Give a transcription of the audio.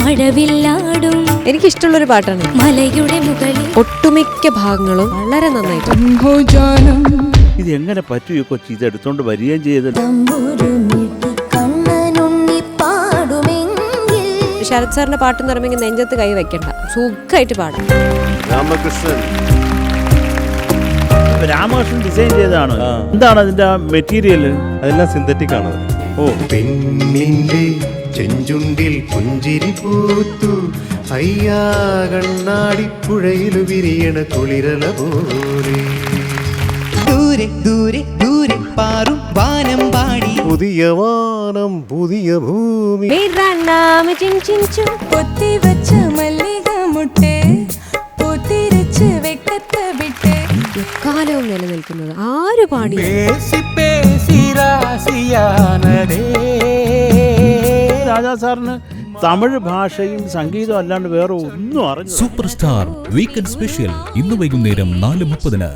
മഴവില്ലാടും എനിക്കിഷ്ടമുള്ളൊരു പാട്ടാണ്. മലയുടെ മുകളിൽ ഒട്ടുമിക്ക ഭാഗങ്ങളും വളരെ നന്നായിട്ട്. ഇത് എങ്ങനെ പറ്റൂ ഈ കൊച്ചി ഇത് എടുത്തോണ്ട് വരികയും ചെയ്തത്? ശരത് സാറിന്റെ പാട്ടെന്ന് പറയുമ്പോൾ നെഞ്ചത്ത് കൈ വെക്കണ്ട, സുഖമായിട്ട് പാടാം. രാമകൃഷ്ണൻ ഡിസൈൻ ചെയ്തതാണ്. എന്താണ് അതിന്റെ മെറ്റീരിയൽ? അതെല്ലാം സിന്തറ്റിക് ആണ്. ഓ, പെണ്ണിന്റെ ചെഞ്ചുണ്ടിൽ പുഞ്ചിരി പൂത്തു, അയ്യാ കണ്ണാടിപ്പുഴയിൽ വിരിയണ കുളിരല പോലെ. ദൂരെ ദൂരെ ദൂരെ പാറും വാനം പാടി, പുതിയ വാനം പുതിയ ഭൂമി. പൊത്തിവച്ച മല്ലിക മുട്ടേ പൊത്തിരച്ച് വെക്കത്ത വിട്ടേ കാലവും നിലനിൽക്കുന്നത് ആര് പാടി? രാജാ സാറിന് തമിഴ് ഭാഷയും സംഗീതവും അല്ലാണ്ട് വേറെ ഒന്നും അറിഞ്ഞു. സൂപ്പർ സ്റ്റാർ വീക്കെൻഡ് സ്പെഷ്യൽ ഇന്ന് വൈകുന്നേരം 4:30.